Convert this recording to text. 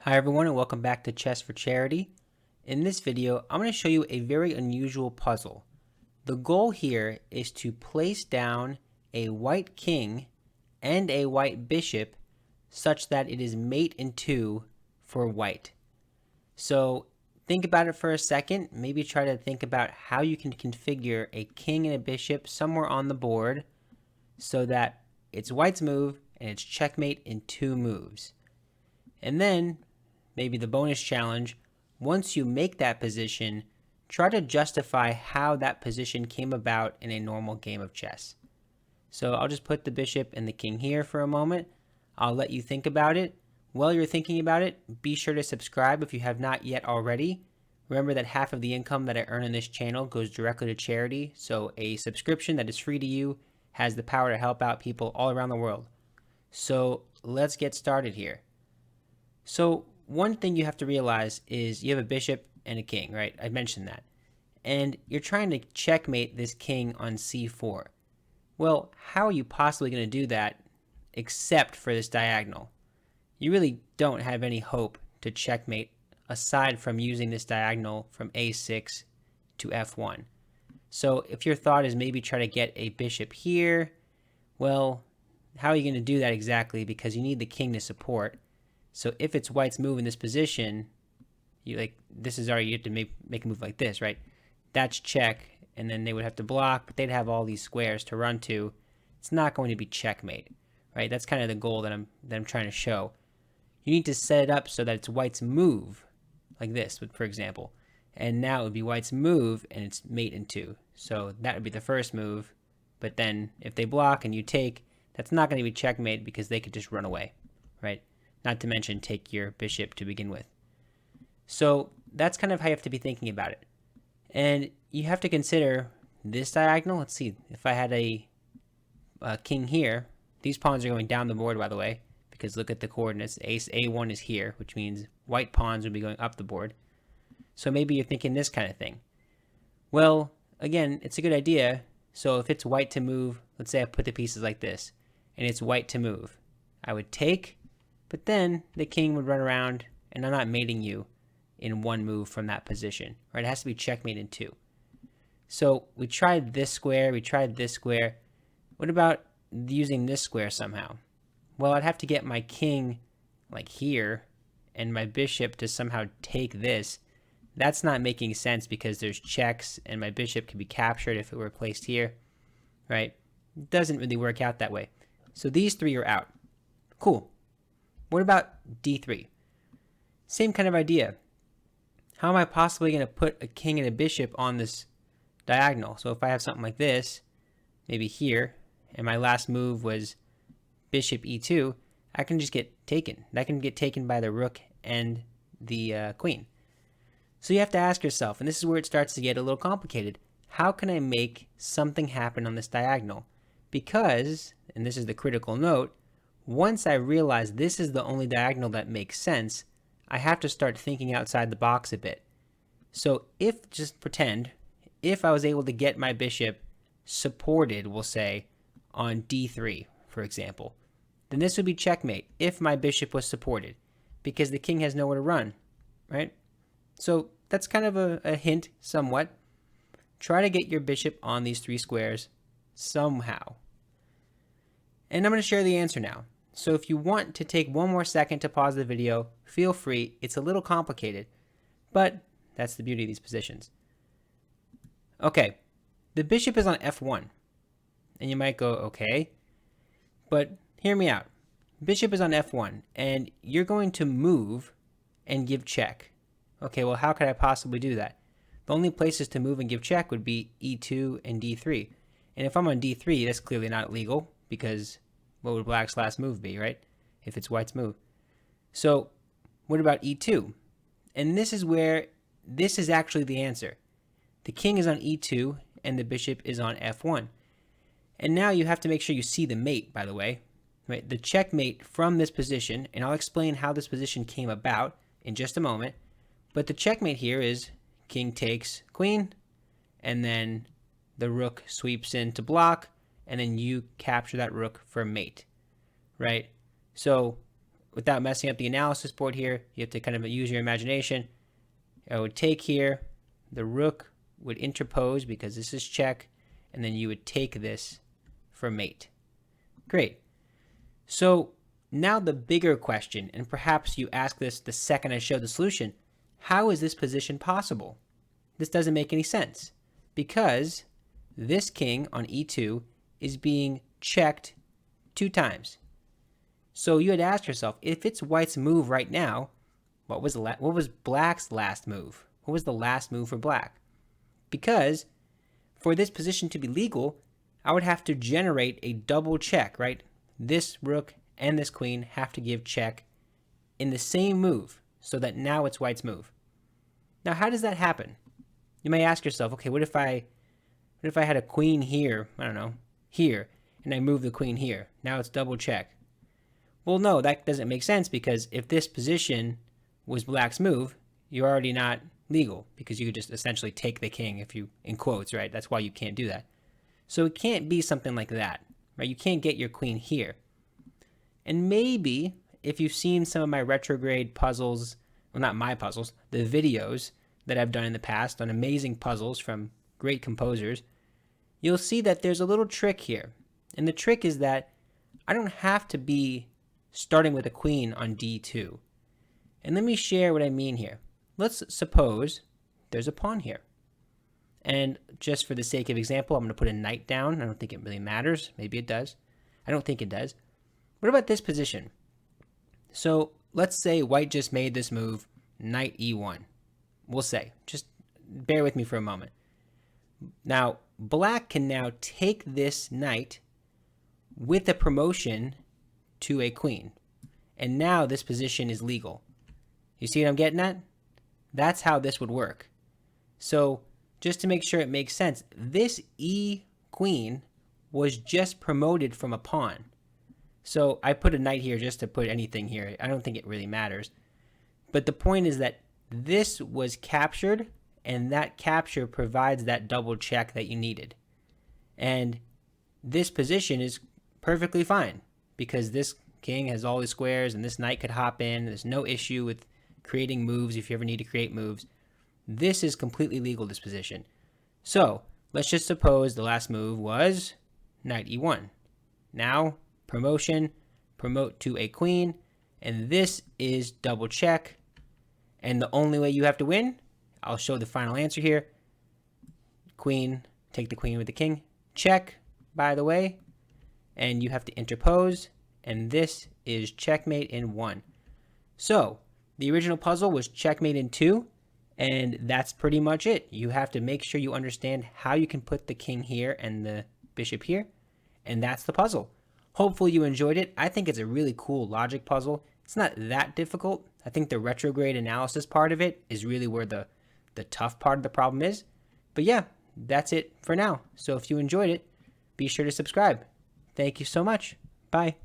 Hi everyone and welcome back to Chess for Charity. In this video, I'm going to show you a very unusual puzzle. The goal here is to place down a white king and a white bishop such that it is mate in two for white. So think about it for a second. Maybe try to think about how you can configure a king and a bishop somewhere on the board so that it's white's move and it's checkmate in two moves. And then maybe the bonus challenge, once you make that position, try to justify how that position came about in a normal game of chess. So I'll just put the bishop and the king here for a moment. I'll let you think about it. While you're thinking about it, be sure to subscribe if you have not yet already. Remember that half of the income that I earn on this channel goes directly to charity, so a subscription that is free to you has the power to help out people all around the world. So let's get started here. So one thing you have to realize is you have a bishop and a king, right? I mentioned that. And you're trying to checkmate this king on c4. Well, how are you possibly going to do that except for this diagonal? You really don't have any hope to checkmate aside from using this diagonal from a6 to f1. So if your thought is maybe try to get a bishop here, well, how are you going to do that exactly? Because you need the king to support. So if it's white's move in this position, you have to make a move like this, right? That's check, and then they would have to block, but they'd have all these squares to run to. It's not going to be checkmate, right? That's kind of the goal that I'm trying to show. You need to set it up so that it's white's move, like this, for example. And now it would be white's move, and it's mate in two. So that would be the first move, but then if they block and you take, that's not going to be checkmate because they could just run away, right? Not to mention take your bishop to begin with. So that's kind of how you have to be thinking about it. And you have to consider this diagonal. Let's see, if I had a king here, these pawns are going down the board, by the way, because look at the coordinates. Ace A1 is here, which means white pawns would be going up the board. So maybe you're thinking this kind of thing. Well, again, it's a good idea. So if it's white to move, let's say I put the pieces like this, and it's white to move. I would take, but then the king would run around, and I'm not mating you in one move from that position, right? It has to be checkmate in two. So we tried this square, we tried this square. What about using this square somehow? Well, I'd have to get my king like here, and my bishop to somehow take this. That's not making sense because there's checks, and my bishop could be captured if it were placed here, right? It doesn't really work out that way. So these three are out. Cool. What about d3? Same kind of idea. How am I possibly going to put a king and a bishop on this diagonal? So if I have something like this, maybe here, and my last move was bishop e2, I can just get taken. That can get taken by the rook and the queen. So you have to ask yourself, and this is where it starts to get a little complicated, how can I make something happen on this diagonal? Because, and this is the critical note, once I realize this is the only diagonal that makes sense, I have to start thinking outside the box a bit. So just pretend, if I was able to get my bishop supported, we'll say, on d3, for example, then this would be checkmate if my bishop was supported, because the king has nowhere to run, right? So that's kind of a hint, somewhat. Try to get your bishop on these three squares somehow. And I'm going to share the answer now. So if you want to take one more second to pause the video, feel free. It's a little complicated, but that's the beauty of these positions. Okay, the bishop is on f1. And you might go, okay, but hear me out. Bishop is on f1, and you're going to move and give check. Okay, well, how could I possibly do that? The only places to move and give check would be e2 and d3. And if I'm on d3, that's clearly not legal, because what would black's last move be, right? If it's white's move. So what about e2? And this is where this is actually the answer. The king is on e2 and the bishop is on f1. And now you have to make sure you see the mate, by the way, right? The checkmate from this position, and I'll explain how this position came about in just a moment. But the checkmate here is king takes queen, and then the rook sweeps in to block, and then you capture that rook for mate, right? So without messing up the analysis board here, you have to kind of use your imagination. I would take here, the rook would interpose because this is check, and then you would take this for mate. Great. So now the bigger question, and perhaps you ask this the second I show the solution, how is this position possible? This doesn't make any sense because this king on e2 is being checked 2 times. So you had to ask yourself, if it's white's move right now, what was black's last move? What was the last move for black? Because for this position to be legal, I would have to generate a double check, right? This rook and this queen have to give check in the same move so that now it's white's move. Now, how does that happen? You may ask yourself, okay, what if I had a queen here, I don't know, here, and I move the queen here? Now it's double check. Well, no, that doesn't make sense because if this position was black's move, you're already not legal because you could just essentially take the king if you, in quotes, right? That's why you can't do that. So it can't be something like that, right? You can't get your queen here. And maybe if you've seen some of my retrograde puzzles, well, not my puzzles, the videos that I've done in the past on amazing puzzles from great composers, you'll see that there's a little trick here. And the trick is that I don't have to be starting with a queen on d2. And let me share what I mean here. Let's suppose there's a pawn here. And just for the sake of example, I'm going to put a knight down. I don't think it really matters. Maybe it does. I don't think it does. What about this position? So let's say white just made this move, knight e1. We'll say, just bear with me for a moment. Now, black can now take this knight with a promotion to a queen. And now this position is legal. You see what I'm getting at? That's how this would work. So just to make sure it makes sense, this e queen was just promoted from a pawn. So I put a knight here just to put anything here. I don't think it really matters. But the point is that this was captured, and that capture provides that double check that you needed. And this position is perfectly fine because this king has all his squares and this knight could hop in. There's no issue with creating moves if you ever need to create moves. This is completely legal, this position. So let's just suppose the last move was knight e1. Now promotion, promote to a queen, and this is double check. And the only way you have to win, I'll show the final answer here. Queen, take the queen with the king. Check, by the way. And you have to interpose. And this is checkmate in 1. So the original puzzle was checkmate in 2. And that's pretty much it. You have to make sure you understand how you can put the king here and the bishop here. And that's the puzzle. Hopefully you enjoyed it. I think it's a really cool logic puzzle. It's not that difficult. I think the retrograde analysis part of it is really where the tough part of the problem is. But yeah, that's it for now. So if you enjoyed it, be sure to subscribe. Thank you so much. Bye.